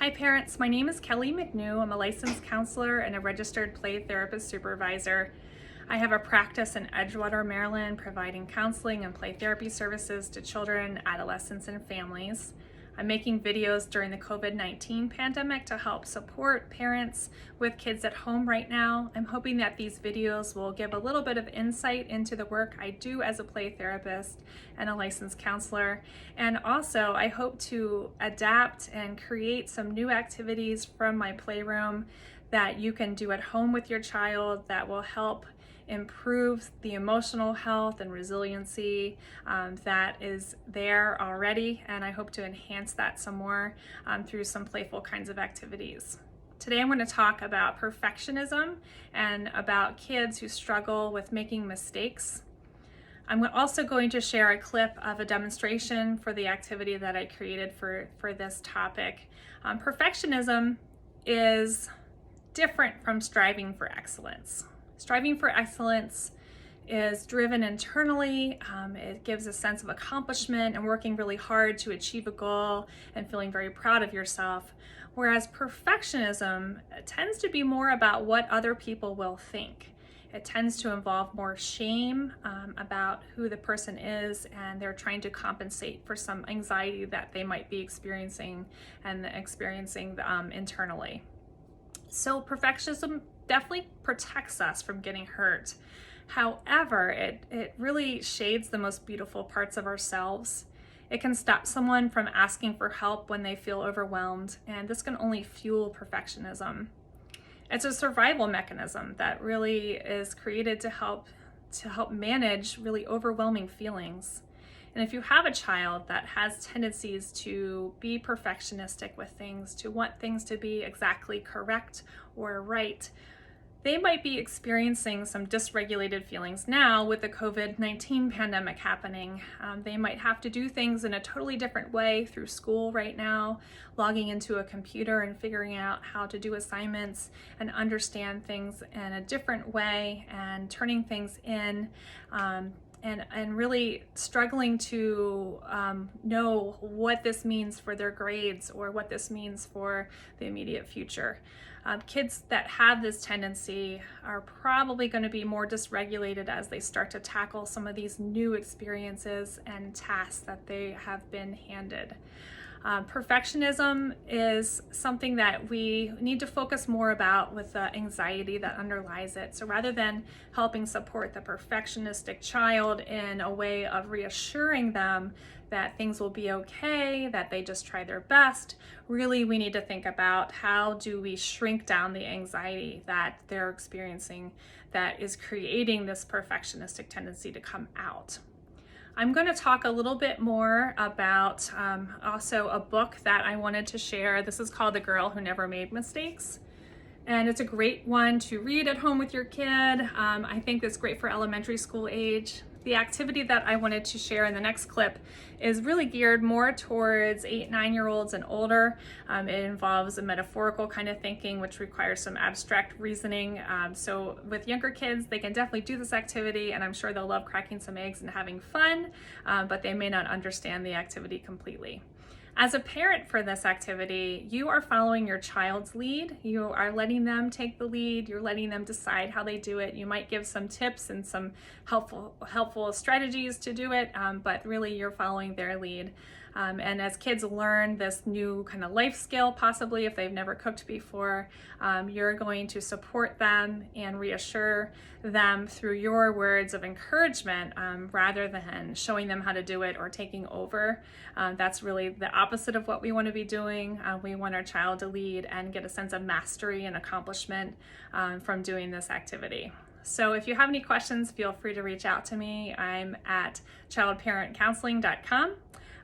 Hi parents, my name is Kelly McNew. I'm a licensed counselor and a registered play therapist supervisor. I have a practice in Edgewater, Maryland, providing counseling and play therapy services to children, adolescents, and families. I'm making videos during the COVID-19 pandemic to help support parents with kids at home right now. I'm hoping that these videos will give a little bit of insight into the work I do as a play therapist and a licensed counselor. And also, I hope to adapt and create some new activities from my playroom that you can do at home with your child that will help improve the emotional health and resiliency that is there already, and I hope to enhance that some more through some playful kinds of activities. Today I'm going to talk about perfectionism and about kids who struggle with making mistakes. I'm also going to share a clip of a demonstration for the activity that I created for this topic. Perfectionism is different from striving for excellence. Striving for excellence is driven internally. It gives a sense of accomplishment and working really hard to achieve a goal and feeling very proud of yourself. Whereas perfectionism tends to be more about what other people will think. It tends to involve more shame about who the person is, and they're trying to compensate for some anxiety that they might be experiencing internally. So perfectionism definitely protects us from getting hurt. However, it really shades the most beautiful parts of ourselves. It can stop someone from asking for help when they feel overwhelmed, and this can only fuel perfectionism. It's a survival mechanism that really is created to help manage really overwhelming feelings. And if you have a child that has tendencies to be perfectionistic with things, to want things to be exactly correct or right, they might be experiencing some dysregulated feelings now with the COVID-19 pandemic happening. They might have to do things in a totally different way through school right now, logging into a computer and figuring out how to do assignments and understand things in a different way and turning things in. And really struggling to know what this means for their grades or what this means for the immediate future. Kids that have this tendency are probably going to be more dysregulated as they start to tackle some of these new experiences and tasks that they have been handed. Perfectionism is something that we need to focus more about with the anxiety that underlies it. So rather than helping support the perfectionistic child in a way of reassuring them that things will be okay, that they just try their best, really we need to think about how do we shrink down the anxiety that they're experiencing that is creating this perfectionistic tendency to come out. I'm going to talk a little bit more about also a book that I wanted to share. This is called The Girl Who Never Made Mistakes. And it's a great one to read at home with your kid. I think it's great for elementary school age. The activity that I wanted to share in the next clip is really geared more towards 8, 9-year-olds and older. It involves a metaphorical kind of thinking, which requires some abstract reasoning. So with younger kids, they can definitely do this activity, and I'm sure they'll love cracking some eggs and having fun, but they may not understand the activity completely. As a parent for this activity, you are following your child's lead. You are letting them take the lead. You're letting them decide how they do it. You might give some tips and some helpful strategies to do it, but really you're following their lead. And as kids learn this new kind of life skill, possibly if they've never cooked before, you're going to support them and reassure them through your words of encouragement rather than showing them how to do it or taking over. That's really the opposite of what we want to be doing. We want our child to lead and get a sense of mastery and accomplishment from doing this activity. So if you have any questions, feel free to reach out to me. I'm at childparentcounseling.com.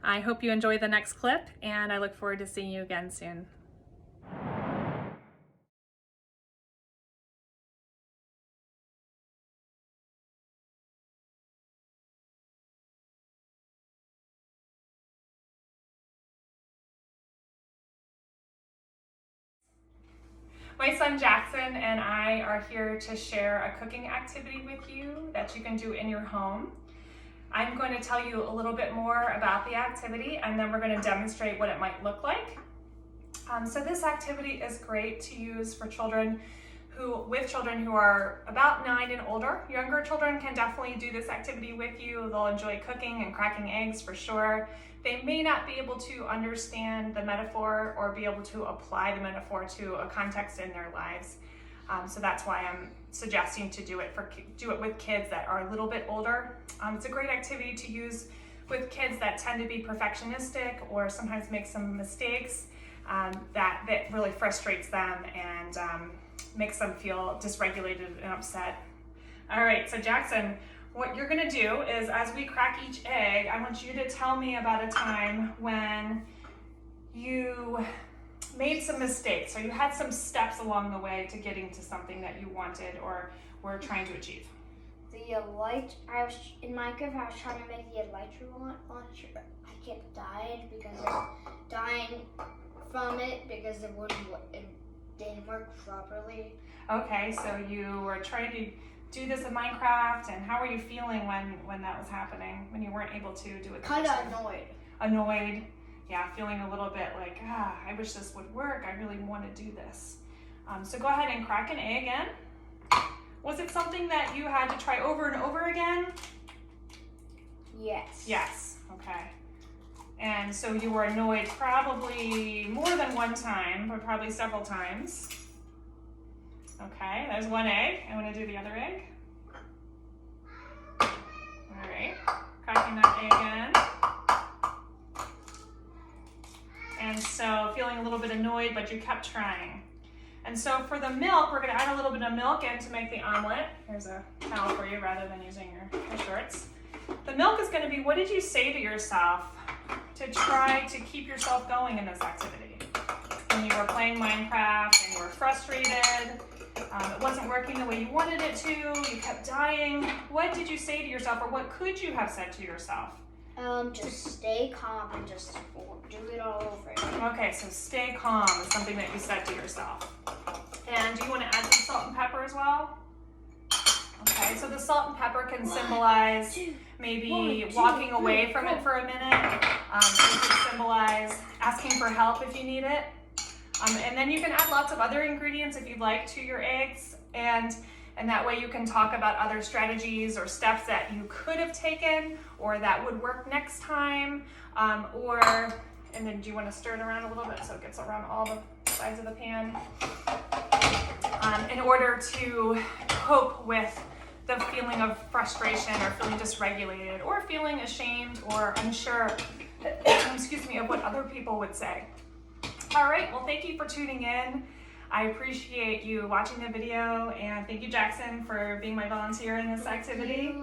I hope you enjoy the next clip, and I look forward to seeing you again soon. My son Jackson and I are here to share a cooking activity with you that you can do in your home. I'm going to tell you a little bit more about the activity, and then we're going to demonstrate what it might look like. So this activity is great to use for children who are about 9 and older. Younger children can definitely do this activity with you. They'll enjoy cooking and cracking eggs for sure. They may not be able to understand the metaphor or be able to apply the metaphor to a context in their lives. So that's why I'm suggesting to do it with kids that are a little bit older. It's a great activity to use with kids that tend to be perfectionistic or sometimes make some mistakes that really frustrates them and makes them feel dysregulated and upset. All right, so Jackson, what you're gonna do is as we crack each egg, I want you to tell me about a time when you made some mistakes, or you had some steps along the way to getting to something that you wanted or were trying to achieve. In Minecraft, I was trying to make the elytra launcher. I kept dying from it because it didn't work properly. Okay, so you were trying to do this in Minecraft, and how were you feeling when that was happening, when you weren't able to do it? Kind of annoyed. Annoyed. Yeah, feeling a little bit like, I wish this would work. I really want to do this. So go ahead and crack an egg in. Was it something that you had to try over and over again? Yes. Yes, okay. And so you were annoyed probably more than one time, but probably several times. Okay, there's one egg. I want to do the other egg. All right, cracking that egg in. And so feeling a little bit annoyed, but you kept trying. And so for the milk, we're gonna add a little bit of milk in to make the omelet. Here's a towel for you rather than using your shorts. The milk is gonna be, what did you say to yourself to try to keep yourself going in this activity? When you were playing Minecraft and you were frustrated, it wasn't working the way you wanted it to, you kept dying. What did you say to yourself, or what could you have said to yourself? Just stay calm and just do it all over again. Okay, so stay calm is something that you said to yourself. And do you want to add some salt and pepper as well? Okay, so the salt and pepper can symbolize maybe walking away from it for a minute. It could symbolize asking for help if you need it. And then you can add lots of other ingredients if you'd like to your eggs, and that way you can talk about other strategies or steps that you could have taken or that would work next time. And then do you want to stir it around a little bit so it gets around all the sides of the pan? In order to cope with the feeling of frustration or feeling dysregulated or feeling ashamed or unsure, of what other people would say. All right, well, thank you for tuning in. I appreciate you watching the video, and thank you, Jackson, for being my volunteer in this activity.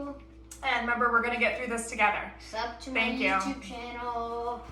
And remember, we're gonna get through this together. Sub to my YouTube channel.